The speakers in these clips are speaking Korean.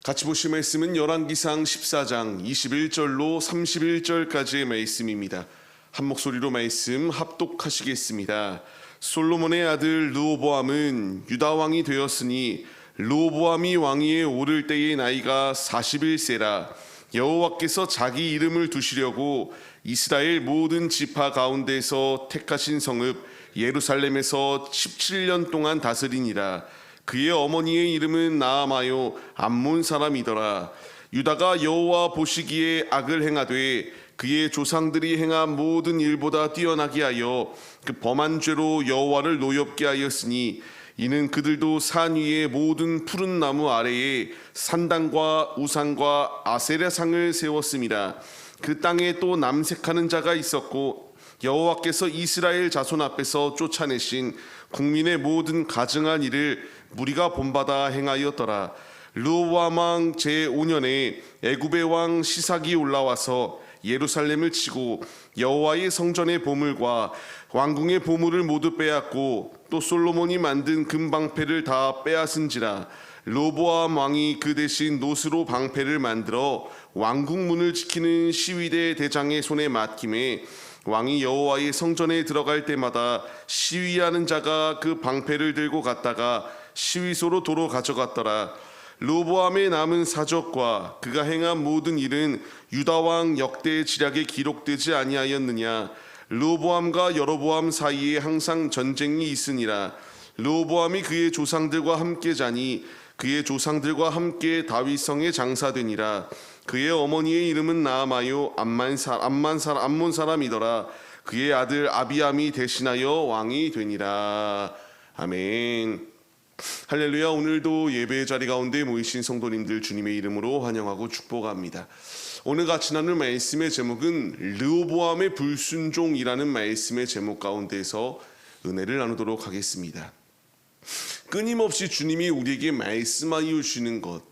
같이 보실 말씀은 열왕기상 14장 21절로 31절까지의 말씀입니다. 한 목소리로 말씀 합독하시겠습니다. 솔로몬의 아들 르호보암은 유다 왕이 되었으니 르호보암이 왕위에 오를 때의 나이가 41세라. 여호와께서 자기 이름을 두시려고 이스라엘 모든 지파 가운데서 택하신 성읍 예루살렘에서 17년 동안 다스리니라. 그의 어머니의 이름은 나아마요 암몬 사람이더라. 유다가 여호와 보시기에 악을 행하되 그의 조상들이 행한 모든 일보다 뛰어나게 하여 그 범한 죄로 여호와를 노엽게 하였으니 이는 그들도 산 위의 모든 푸른 나무 아래에 산당과 우상과 아세라상을 세웠습니다. 그 땅에 또 남색하는 자가 있었고 여호와께서 이스라엘 자손 앞에서 쫓아내신 국민의 모든 가증한 일을 무리가 본받아 행하였더라. 르호보암 왕 제5년에 애굽의 왕 시삭이 올라와서 예루살렘을 치고 여호와의 성전의 보물과 왕궁의 보물을 모두 빼앗고 또 솔로몬이 만든 금방패를 다 빼앗은지라. 르호보암 왕이 그 대신 노스로 방패를 만들어 왕궁 문을 지키는 시위대 대장의 손에 맡김에 왕이 여호와의 성전에 들어갈 때마다 시위하는 자가 그 방패를 들고 갔다가 시위소로 도로 가져갔더라. 르호보암의 남은 사적과 그가 행한 모든 일은 유다 왕 역대 지략에 기록되지 아니하였느냐. 르호보암과 여로보암 사이에 항상 전쟁이 있으니라. 르호보암이 그의 조상들과 함께 자니 그의 조상들과 함께 다윗성에 장사되니라. 그의 어머니의 이름은 나아마요 암몬 사람이더라. 그의 아들 아비암이 대신하여 왕이 되니라. 아멘. 할렐루야. 오늘도 예배의 자리 가운데 모이신 성도님들 주님의 이름으로 환영하고 축복합니다. 오늘 같이 나눌 말씀의 제목은 르호보암의 불순종이라는 말씀의 제목 가운데서 은혜를 나누도록 하겠습니다. 끊임없이 주님이 우리에게 말씀하여 주시는 것,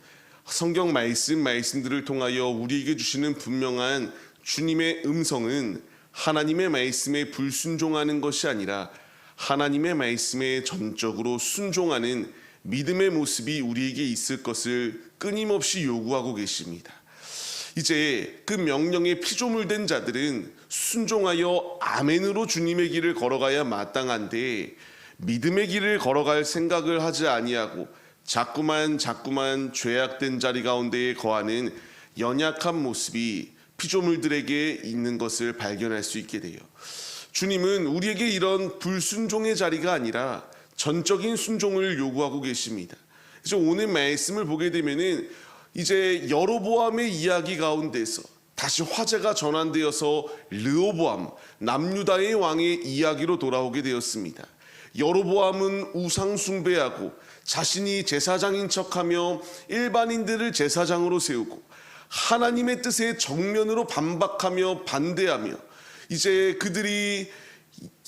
성경 말씀들을 통하여 우리에게 주시는 분명한 주님의 음성은 하나님의 말씀에 불순종하는 것이 아니라 하나님의 말씀에 전적으로 순종하는 믿음의 모습이 우리에게 있을 것을 끊임없이 요구하고 계십니다. 이제 그 명령에 피조물된 자들은 순종하여 아멘으로 주님의 길을 걸어가야 마땅한데 믿음의 길을 걸어갈 생각을 하지 아니하고 자꾸만 죄악된 자리 가운데에 거하는 연약한 모습이 피조물들에게 있는 것을 발견할 수 있게 돼요. 주님은 우리에게 이런 불순종의 자리가 아니라 전적인 순종을 요구하고 계십니다. 그래서 오늘 말씀을 보게 되면은 이제 여로보암의 이야기 가운데서 다시 화제가 전환되어서 르호보암 남유다의 왕의 이야기로 돌아오게 되었습니다. 여로보암은 우상 숭배하고 자신이 제사장인 척하며 일반인들을 제사장으로 세우고 하나님의 뜻에 정면으로 반박하며 반대하며 이제 그들이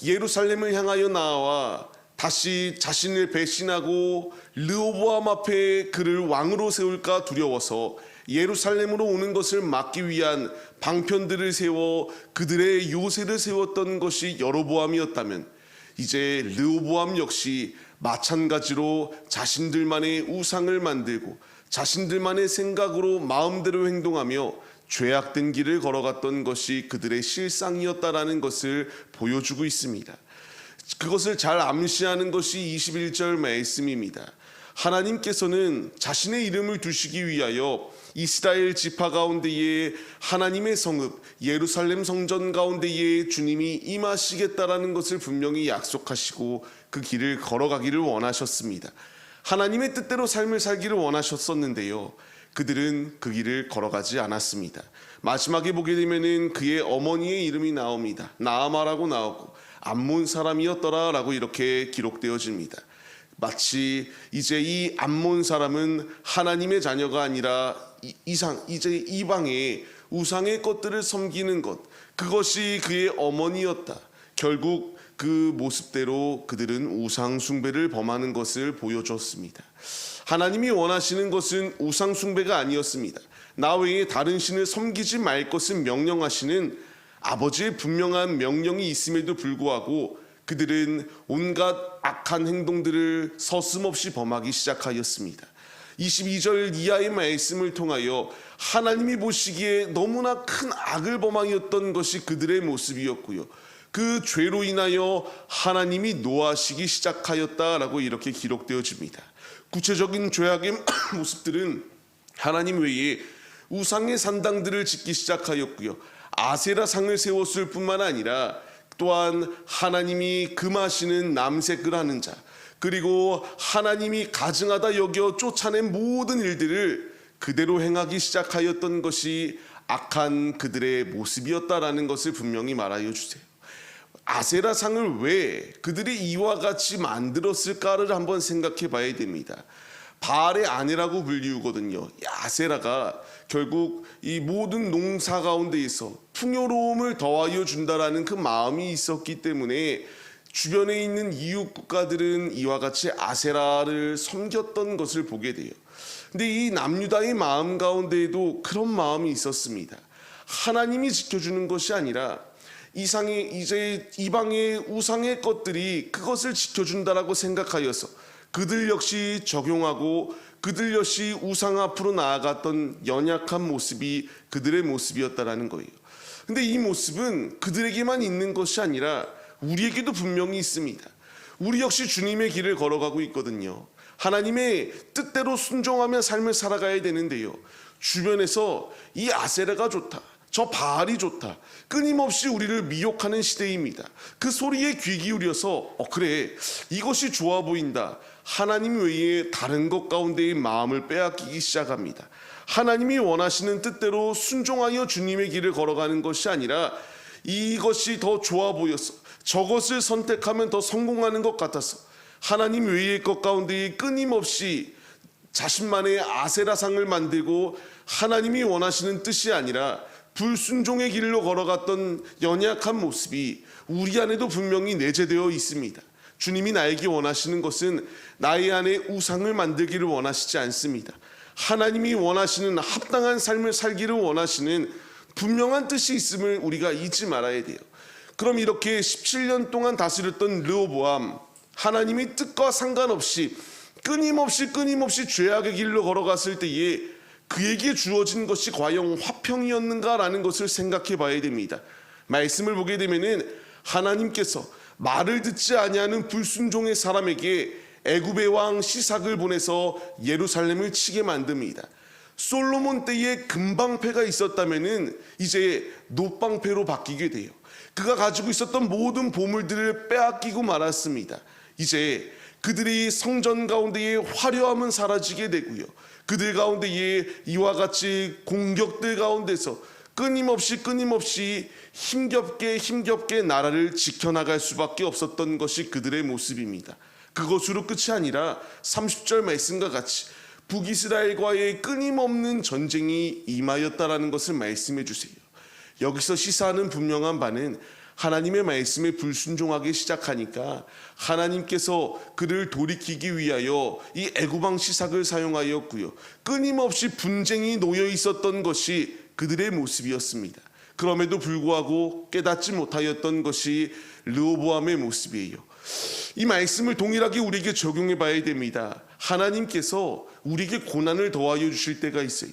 예루살렘을 향하여 나와 다시 자신을 배신하고 르호보암 앞에 그를 왕으로 세울까 두려워서 예루살렘으로 오는 것을 막기 위한 방편들을 세워 그들의 요새를 세웠던 것이 여로보암이었다면 이제 르호보암 역시 마찬가지로 자신들만의 우상을 만들고 자신들만의 생각으로 마음대로 행동하며 죄악된 길을 걸어갔던 것이 그들의 실상이었다라는 것을 보여주고 있습니다. 그것을 잘 암시하는 것이 21절 말씀입니다. 하나님께서는 자신의 이름을 두시기 위하여 이스라엘 지파 가운데에 하나님의 성읍 예루살렘 성전 가운데에 주님이 임하시겠다라는 것을 분명히 약속하시고 그 길을 걸어가기를 원하셨습니다. 하나님의 뜻대로 삶을 살기를 원하셨었는데요, 그들은 그 길을 걸어가지 않았습니다. 마지막에 보게 되면은 그의 어머니의 이름이 나옵니다. 나아마라고 나오고 암몬 사람이었더라 라고 이렇게 기록되어집니다. 마치 이제 이 암몬 사람은 하나님의 자녀가 아니라 이제 이방의 우상의 것들을 섬기는 것, 그것이 그의 어머니였다. 결국 그 모습대로 그들은 우상 숭배를 범하는 것을 보여줬습니다. 하나님이 원하시는 것은 우상 숭배가 아니었습니다. 나 외에 다른 신을 섬기지 말 것을 명령하시는 아버지의 분명한 명령이 있음에도 불구하고 그들은 온갖 악한 행동들을 서슴없이 범하기 시작하였습니다. 22절 이하의 말씀을 통하여 하나님이 보시기에 너무나 큰 악을 범하였던 것이 그들의 모습이었고요. 그 죄로 인하여 하나님이 노하시기 시작하였다라고 이렇게 기록되어집니다. 구체적인 죄악의 모습들은 하나님 외에 우상의 산당들을 짓기 시작하였고요. 아세라 상을 세웠을 뿐만 아니라 또한 하나님이 금하시는 남색을 하는 자, 그리고 하나님이 가증하다 여겨 쫓아낸 모든 일들을 그대로 행하기 시작하였던 것이 악한 그들의 모습이었다라는 것을 분명히 말하여 주세요. 아세라 상을 왜 그들이 이와 같이 만들었을까를 한번 생각해 봐야 됩니다. 바알의 아내라고 불리우거든요. 아세라가 결국 이 모든 농사 가운데에서 풍요로움을 더하여 준다라는 그 마음이 있었기 때문에 주변에 있는 이웃 국가들은 이와 같이 아세라를 섬겼던 것을 보게 돼요. 근데 이 남유다의 마음 가운데에도 그런 마음이 있었습니다. 하나님이 지켜주는 것이 아니라 이방의 우상의 것들이 그것을 지켜준다라고 생각하여서 그들 역시 적용하고 그들 역시 우상 앞으로 나아갔던 연약한 모습이 그들의 모습이었다라는 거예요. 근데 이 모습은 그들에게만 있는 것이 아니라 우리에게도 분명히 있습니다. 우리 역시 주님의 길을 걸어가고 있거든요. 하나님의 뜻대로 순종하며 삶을 살아가야 되는데요. 주변에서 이 아세라가 좋다, 저 바알이 좋다, 끊임없이 우리를 미혹하는 시대입니다. 그 소리에 귀 기울여서 그래, 이것이 좋아 보인다, 하나님 외에 다른 것 가운데의 마음을 빼앗기기 시작합니다. 하나님이 원하시는 뜻대로 순종하여 주님의 길을 걸어가는 것이 아니라 이것이 더 좋아 보여서 저것을 선택하면 더 성공하는 것 같아서 하나님 외의 것 가운데 끊임없이 자신만의 아세라상을 만들고 하나님이 원하시는 뜻이 아니라 불순종의 길로 걸어갔던 연약한 모습이 우리 안에도 분명히 내재되어 있습니다. 주님이 나에게 원하시는 것은 나의 안에 우상을 만들기를 원하시지 않습니다. 하나님이 원하시는 합당한 삶을 살기를 원하시는 분명한 뜻이 있음을 우리가 잊지 말아야 돼요. 그럼 이렇게 17년 동안 다스렸던 르호보암, 하나님이 뜻과 상관없이 끊임없이 죄악의 길로 걸어갔을 때에 그에게 주어진 것이 과연 화평이었는가라는 것을 생각해 봐야 됩니다. 말씀을 보게 되면은 하나님께서 말을 듣지 아니하는 불순종의 사람에게 애굽의 왕 시삭을 보내서 예루살렘을 치게 만듭니다. 솔로몬 때에 금방패가 있었다면은 이제 놋방패로 바뀌게 돼요. 그가 가지고 있었던 모든 보물들을 빼앗기고 말았습니다. 이제 그들이 성전 가운데의 화려함은 사라지게 되고요. 그들 가운데에 이와 같이 공격들 가운데서 끊임없이 힘겹게 나라를 지켜나갈 수밖에 없었던 것이 그들의 모습입니다. 그것으로 끝이 아니라 30절 말씀과 같이 북이스라엘과의 끊임없는 전쟁이 임하였다라는 것을 말씀해 주세요. 여기서 시사하는 분명한 바는 하나님의 말씀에 불순종하기 시작하니까 하나님께서 그를 돌이키기 위하여 이 애굽왕 시삭을 사용하였고요. 끊임없이 분쟁이 놓여 있었던 것이 그들의 모습이었습니다. 그럼에도 불구하고 깨닫지 못하였던 것이 르호보암의 모습이에요. 이 말씀을 동일하게 우리에게 적용해 봐야 됩니다. 하나님께서 우리에게 고난을 더하여 주실 때가 있어요.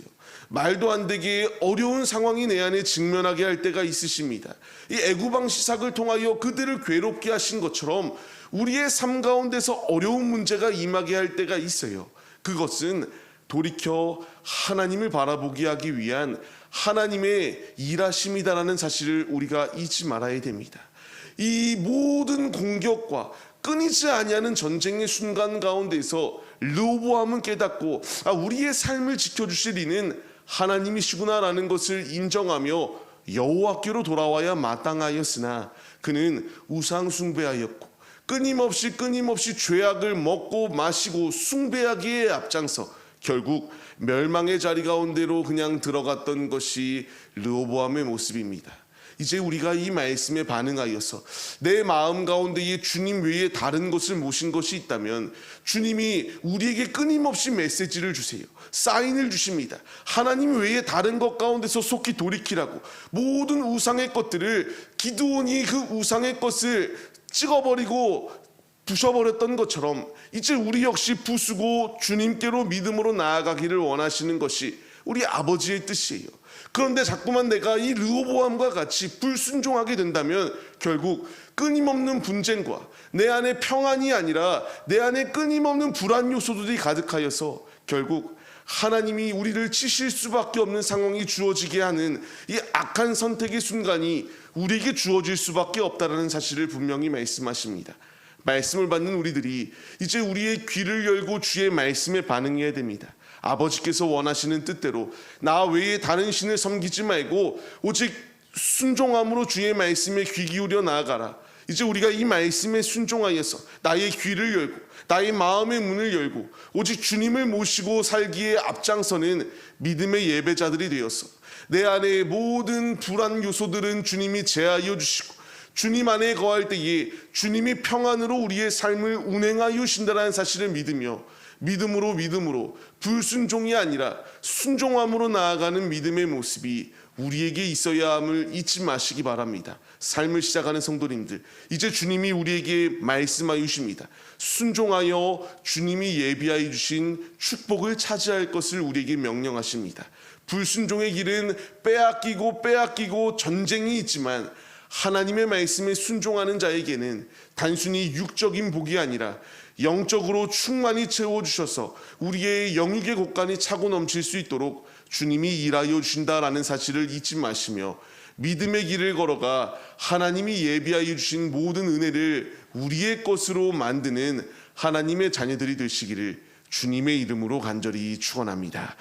말도 안 되게 어려운 상황이 내 안에 직면하게 할 때가 있으십니다. 이 애굽왕 시삭을 통하여 그들을 괴롭게 하신 것처럼 우리의 삶 가운데서 어려운 문제가 임하게 할 때가 있어요. 그것은 돌이켜 하나님을 바라보게 하기 위한 하나님의 일하심이다라는 사실을 우리가 잊지 말아야 됩니다. 이 모든 공격과 끊이지 아니하는 전쟁의 순간 가운데서 르호보암은 깨닫고 우리의 삶을 지켜주실 이는 하나님이시구나라는 것을 인정하며 여호와께로 돌아와야 마땅하였으나 그는 우상 숭배하였고 끊임없이 죄악을 먹고 마시고 숭배하기에 앞장서 결국 멸망의 자리 가운데로 그냥 들어갔던 것이 르호보암의 모습입니다. 이제 우리가 이 말씀에 반응하여서 내 마음 가운데에 주님 외에 다른 것을 모신 것이 있다면 주님이 우리에게 끊임없이 메시지를 주세요. 사인을 주십니다. 하나님 외에 다른 것 가운데서 속히 돌이키라고. 모든 우상의 것들을 기드온이 그 우상의 것을 찍어버리고 부셔버렸던 것처럼 이제 우리 역시 부수고 주님께로 믿음으로 나아가기를 원하시는 것이 우리 아버지의 뜻이에요. 그런데 자꾸만 내가 이 르호보암과 같이 불순종하게 된다면 결국 끊임없는 분쟁과 내 안에 평안이 아니라 내 안에 끊임없는 불안 요소들이 가득하여서 결국 하나님이 우리를 치실 수밖에 없는 상황이 주어지게 하는 이 악한 선택의 순간이 우리에게 주어질 수밖에 없다는 사실을 분명히 말씀하십니다. 말씀을 받는 우리들이 이제 우리의 귀를 열고 주의 말씀에 반응해야 됩니다. 아버지께서 원하시는 뜻대로 나 외에 다른 신을 섬기지 말고 오직 순종함으로 주의 말씀에 귀 기울여 나아가라. 이제 우리가 이 말씀에 순종하여서 나의 귀를 열고 나의 마음의 문을 열고 오직 주님을 모시고 살기에 앞장서는 믿음의 예배자들이 되어서 내 안의 모든 불안 요소들은 주님이 제하여 주시고 주님 안에 거할 때에 주님이 평안으로 우리의 삶을 운행하여 주신다는 사실을 믿으며 믿음으로 불순종이 아니라 순종함으로 나아가는 믿음의 모습이 우리에게 있어야 함을 잊지 마시기 바랍니다. 삶을 시작하는 성도님들, 이제 주님이 우리에게 말씀하여 주십니다. 순종하여 주님이 예비하여 주신 축복을 차지할 것을 우리에게 명령하십니다. 불순종의 길은 빼앗기고 전쟁이 있지만 하나님의 말씀에 순종하는 자에게는 단순히 육적인 복이 아니라 영적으로 충만히 채워주셔서 우리의 영육의 곳간이 차고 넘칠 수 있도록 주님이 일하여 주신다라는 사실을 잊지 마시며 믿음의 길을 걸어가 하나님이 예비하여 주신 모든 은혜를 우리의 것으로 만드는 하나님의 자녀들이 되시기를 주님의 이름으로 간절히 축원합니다.